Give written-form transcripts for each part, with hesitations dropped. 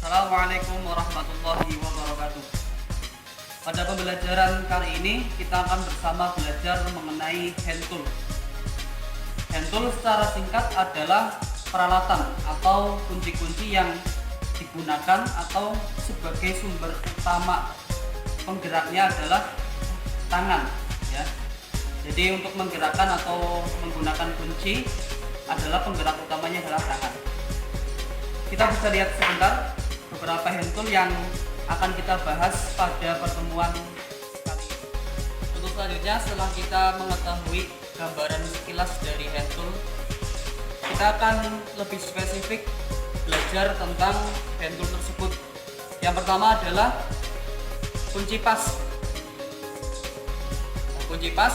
Assalamualaikum warahmatullahi wabarakatuh. Pada pembelajaran kali ini kita akan bersama belajar mengenai hand tool. Hand tool secara singkat adalah peralatan atau kunci-kunci yang digunakan atau sebagai sumber utama penggeraknya adalah tangan, ya. Jadi untuk menggerakkan atau menggunakan kunci adalah penggerak utamanya adalah tangan. Kita bisa lihat sebentar beberapa hand tool yang akan kita bahas pada pertemuan kali ini. Untuk selanjutnya, setelah kita mengetahui gambaran sekilas dari hand tool, kita akan lebih spesifik belajar tentang hand tool tersebut. Yang pertama adalah kunci pas. Kunci pas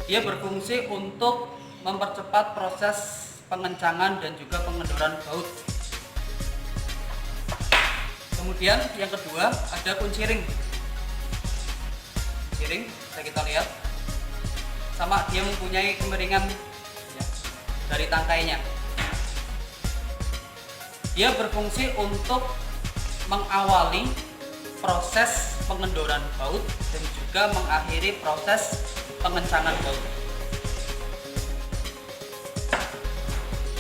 dia berfungsi untuk mempercepat proses pengencangan dan juga pengendoran baut. Kemudian yang kedua ada kunci ring. Kunci ring bisa kita lihat, sama dia mempunyai kemiringan ya, dari tangkainya. Dia berfungsi untuk mengawali proses pengendoran baut dan juga mengakhiri proses pengencangan baut.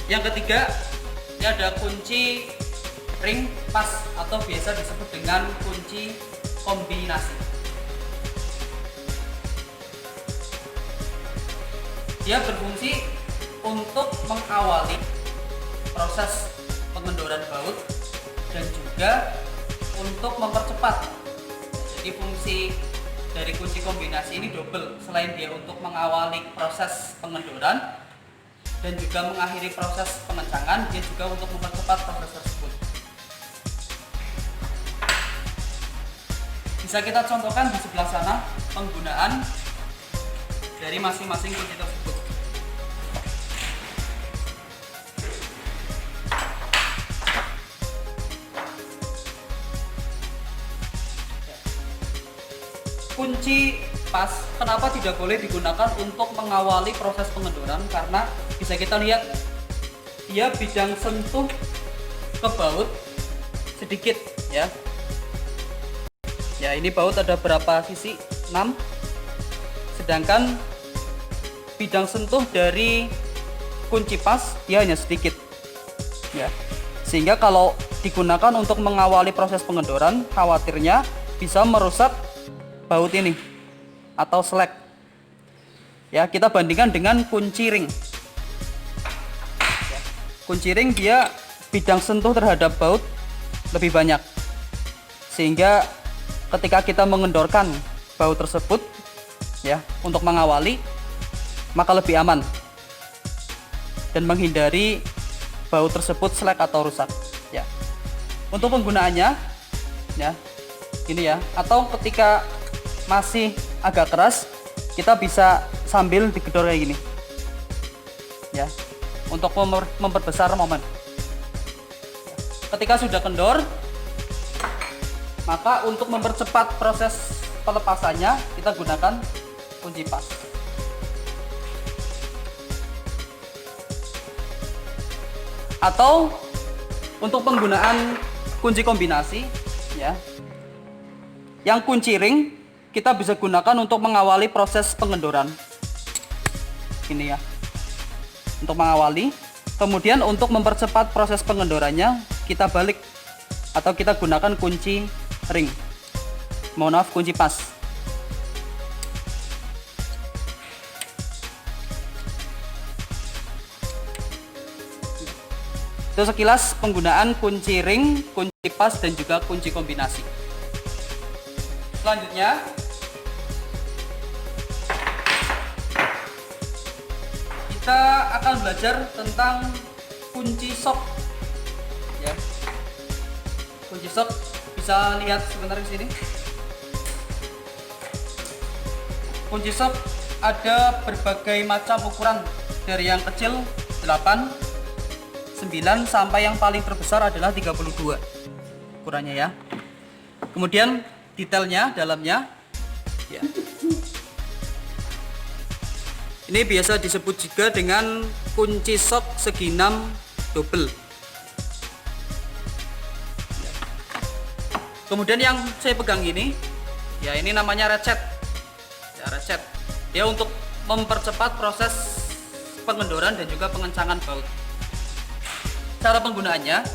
Yang ketiga, ini ada kunci ring pas atau biasa disebut dengan kunci kombinasi. Dia berfungsi untuk mengawali proses pengendoran baut dan juga untuk mempercepat. Jadi fungsi dari kunci kombinasi ini double. Selain dia untuk mengawali proses pengendoran dan juga mengakhiri proses pengencangan, dia juga untuk mempercepat proses tersebut. Bisa kita contohkan di sebelah sana penggunaan dari masing-masing kunci tersebut. Kunci pas kenapa tidak boleh digunakan untuk mengawali proses pengendoran? Karena bisa kita lihat dia bidang sentuh ke baut sedikit, ya. Ya, ini baut ada berapa sisi? 6. Sedangkan bidang sentuh dari kunci pas dia hanya sedikit, ya. Sehingga kalau digunakan untuk mengawali proses pengendoran, khawatirnya bisa merusak baut ini atau selek. Ya, kita bandingkan dengan kunci ring. Ya, kunci ring dia bidang sentuh terhadap baut lebih banyak, sehingga ketika kita mengendorkan baut tersebut, ya, untuk mengawali, maka lebih aman dan menghindari baut tersebut selek atau rusak. Ya, untuk penggunaannya, ya, ini ya, atau ketika masih agak keras, kita bisa sambil digedor kayak gini, ya, untuk memperbesar momen. Ketika sudah kendor, maka untuk mempercepat proses pelepasannya kita gunakan kunci pas. Atau untuk penggunaan kunci kombinasi, ya, yang kunci ring kita bisa gunakan untuk mengawali proses pengendoran. Ini ya, untuk mengawali. Kemudian untuk mempercepat proses pengendorannya kita balik atau kita gunakan kunci ring. Mohon maaf, kunci pas. Itu sekilas penggunaan kunci ring, kunci pas dan juga kunci kombinasi. Selanjutnya kita akan belajar tentang kunci sok, ya. Kunci sok bisa lihat sebentar di sini. Kunci sok ada berbagai macam ukuran, dari yang kecil 8, 9 sampai yang paling terbesar adalah 32 ukurannya, ya. Kemudian detailnya dalamnya, ya. Ini biasa disebut juga dengan kunci sok segi 6 double. Kemudian yang saya pegang ini, ya ini namanya ratchet. Ya, ratchet. Dia untuk mempercepat proses pengendoran dan juga pengencangan baut. Cara penggunaannya,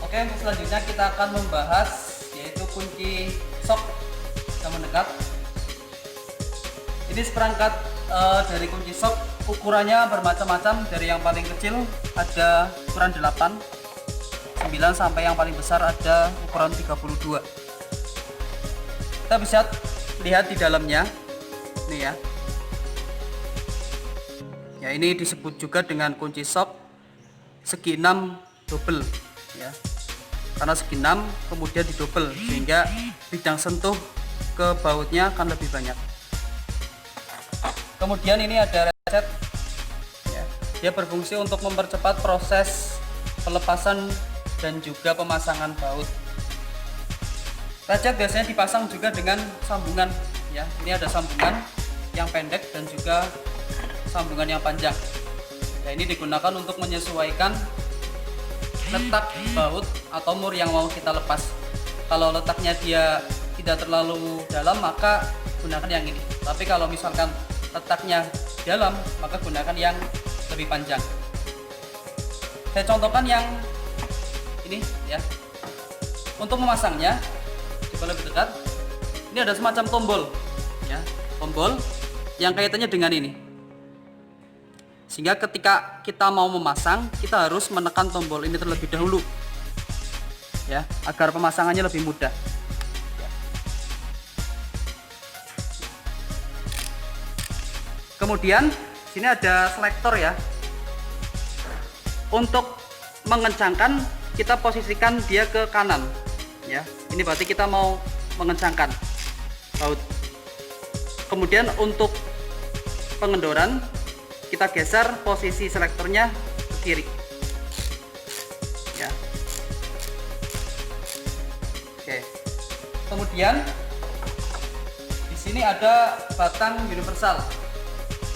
oke, untuk selanjutnya kita akan membahas yaitu kunci shock yang mendekat. Ini seperangkat dari kunci shock, ukurannya bermacam-macam, dari yang paling kecil ada ukuran 8, 9 sampai yang paling besar ada ukuran 32. Kita bisa lihat di dalamnya nih ya. Ya, ini disebut juga dengan kunci shock segi 6 double ya. Karena segi 6 kemudian didouble sehingga bidang sentuh ke bautnya akan lebih banyak. Kemudian ini ada ratchet ya. Dia berfungsi untuk mempercepat proses pelepasan dan juga pemasangan baut. Ratchet biasanya dipasang juga dengan sambungan ya. Ini ada sambungan yang pendek dan juga sambungan yang panjang. Ya, ini digunakan untuk menyesuaikan letak baut atau mur yang mau kita lepas. Kalau letaknya dia tidak terlalu dalam maka gunakan yang ini. Tapi kalau misalkan letaknya dalam maka gunakan yang lebih panjang. Saya contohkan yang ini ya. Untuk memasangnya coba lebih dekat. Ini ada semacam tombol ya, tombol yang kaitannya dengan ini. Sehingga ketika kita mau memasang, kita harus menekan tombol ini terlebih dahulu ya, agar pemasangannya lebih mudah. Kemudian sini ada selektor ya. Untuk mengencangkan kita posisikan dia ke kanan ya. Ini berarti kita mau mengencangkan baut. Kemudian untuk pengendoran kita geser posisi selektornya ke kiri ya. Oke. Kemudian di sini ada batang universal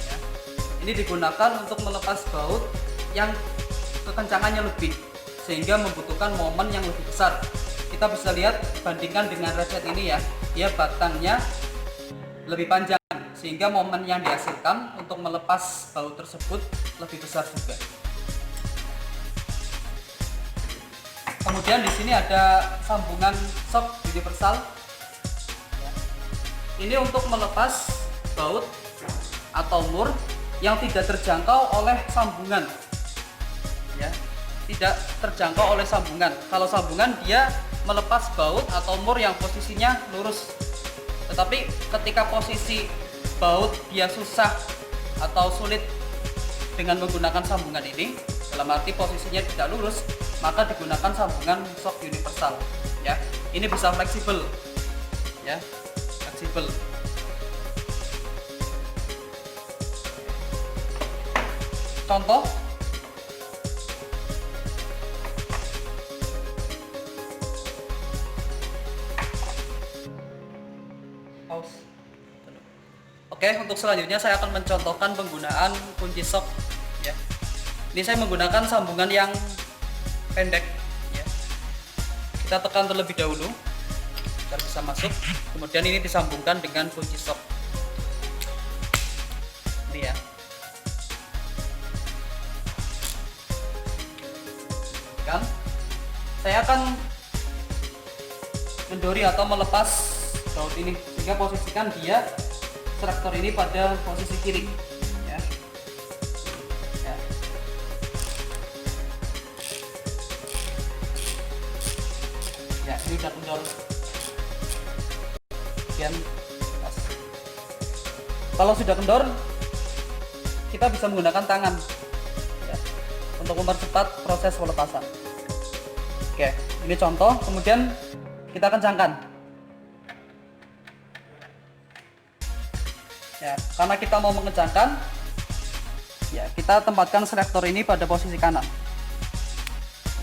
ya. Ini digunakan untuk melepas baut yang kekencangannya lebih sehingga membutuhkan momen yang lebih besar. Kita bisa lihat bandingkan dengan ratchet ini ya, dia batangnya lebih panjang sehingga momen yang dihasilkan untuk melepas baut tersebut lebih besar juga. Kemudian di sini ada sambungan shock universal. Ini untuk melepas baut atau mur yang tidak terjangkau oleh sambungan. Ya, tidak terjangkau oleh sambungan. Kalau sambungan dia melepas baut atau mur yang posisinya lurus. Tetapi ketika posisi baut dia susah atau sulit dengan menggunakan sambungan ini, dalam arti posisinya tidak lurus, maka digunakan sambungan shock universal ya. Ini bisa fleksibel ya, fleksibel. Contoh pause. Oke, untuk selanjutnya saya akan mencontohkan penggunaan kunci shock ya. Ini saya menggunakan sambungan yang pendek ya. Kita tekan terlebih dahulu agar bisa masuk. Kemudian ini disambungkan dengan kunci shock. Ini ya. Kan? Saya akan mendori atau melepas baut ini sehingga posisikan dia selektor ini pada posisi kiri ya. Ya. Ya, ini udah kendor. Kemudian pas. Kalau sudah kendor kita bisa menggunakan tangan ya, untuk mempercepat proses pelepasan. Oke, ini contoh. Kemudian kita kencangkan. Ya, karena kita mau mengencangkan, ya kita tempatkan selektor ini pada posisi kanan.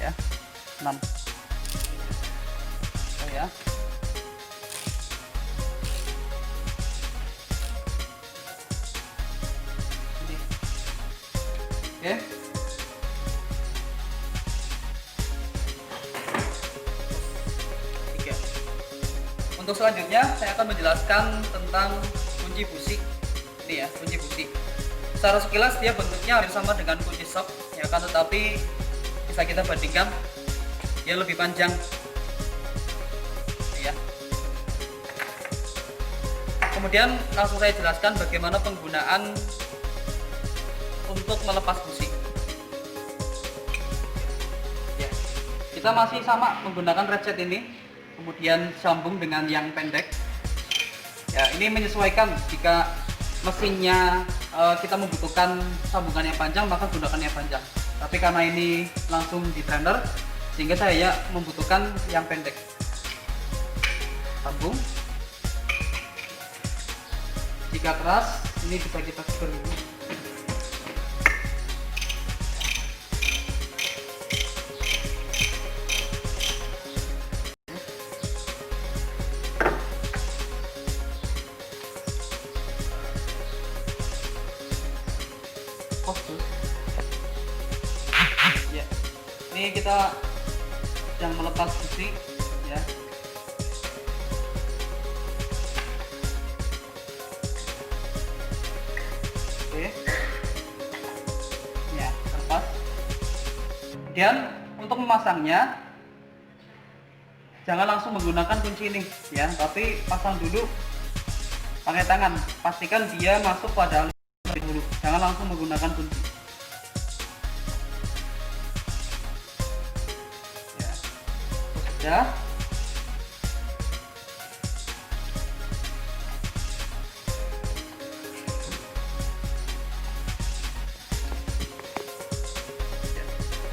Ya, 6. Oh ya. Ini. Oke. Untuk selanjutnya saya akan menjelaskan tentang kunci busi. Ini ya, kunci busi. Secara sekilas dia bentuknya hampir sama dengan kunci shock, ya kan, tetapi bisa kita bandingkan dia lebih panjang. Ya. Kemudian langsung saya jelaskan bagaimana penggunaan untuk melepas busi. Ya. Kita masih sama menggunakan ratchet ini, kemudian sambung dengan yang pendek. Ya, ini menyesuaikan jika mesinnya kita membutuhkan sambungan yang panjang, maka gunakan yang panjang. Tapi karena ini langsung di trainer, sehingga saya membutuhkan yang pendek. Sambung. Jika keras, ini bisa kita seperti ini. Ya, ini kita yang melepas busi, ya. Oke, ya, lepas. Kemudian untuk memasangnya, jangan langsung menggunakan kunci ini, ya, tapi pasang dulu pakai tangan. Pastikan dia masuk pada dulu, jangan langsung menggunakan kunci. Ya, sudah.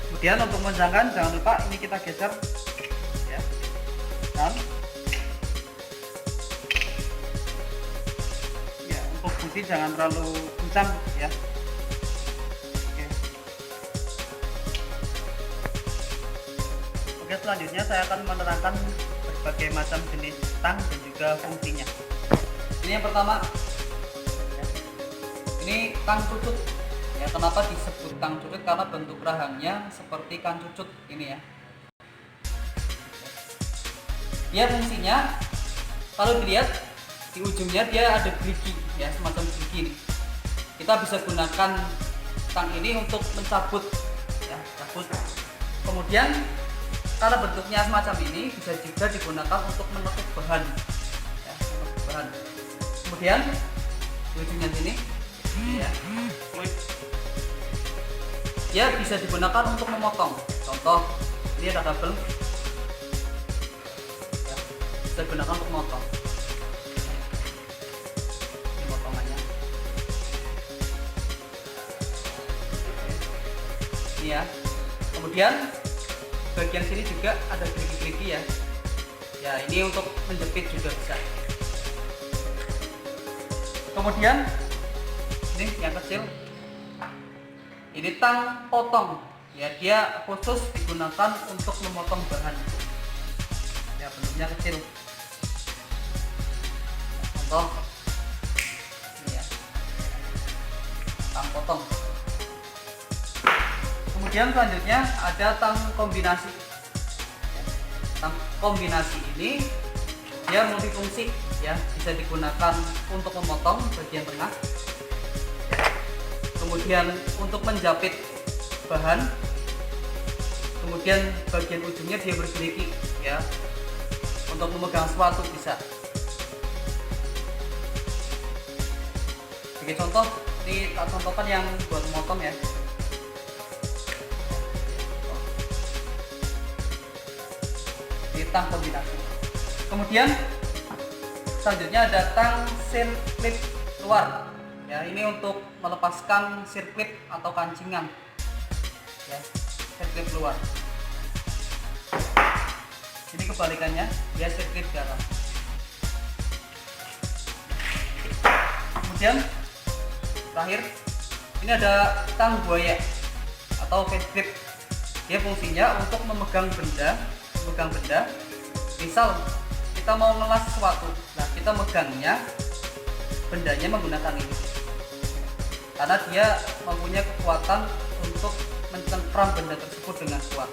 Kemudian untuk menjangkan, jangan lupa ini kita geser, ya, dan ya, untuk busi jangan terlalu kencang, ya. Oke, selanjutnya saya akan menerangkan berbagai macam jenis tang dan juga fungsinya. Ini yang pertama, ya. Ini tang cucut. Ya, kenapa disebut tang cucut? Karena bentuk rahangnya seperti kang cucut ini, ya. Dia fungsinya, kalau dilihat di ujungnya dia ada gerigi, ya, semacam gerigi ini. Kita bisa gunakan tang ini untuk mencabut, ya, cabut. Kemudian karena bentuknya semacam ini bisa juga digunakan untuk menutup bahan, ya, menutup bahan. Kemudian di ujungnya sini, ya, dia bisa digunakan untuk memotong. Contoh, ini ada kabel, ya, bisa digunakan untuk memotong. Ini potongannya. Ini, ya. Kemudian bagian sini juga ada gerigi-gerigi, ya. Ya, ini untuk menjepit juga bisa. Kemudian ini yang kecil. Ini tang potong, ya, dia khusus digunakan untuk memotong bahan. Ya, bentuknya kecil. Contoh, ini, ya, tang potong. Kemudian selanjutnya ada tang kombinasi. Ya, tang kombinasi ini dia multifungsi, ya, bisa digunakan untuk memotong bagian tengah. Kemudian untuk menjepit bahan, kemudian bagian ujungnya dia bergerigi, ya, untuk memegang sesuatu bisa. Sebagai contoh, ini tak contohkan yang buat memotong, ya. Ini tang kombinasi. Kemudian selanjutnya ada tang sirkuit luar. Ya, ini untuk melepaskan sirkuit atau kancingan, ya, sirkuit luar. Ini kebalikannya, dia sirkuit dalam. Kemudian terakhir, ini ada tang buaya atau face grip. Dia fungsinya untuk memegang benda. Misal kita mau ngelas sesuatu, nah kita megangnya, bendanya menggunakan ini. Karena dia mempunyai kekuatan untuk mencengkram benda tersebut dengan kuat.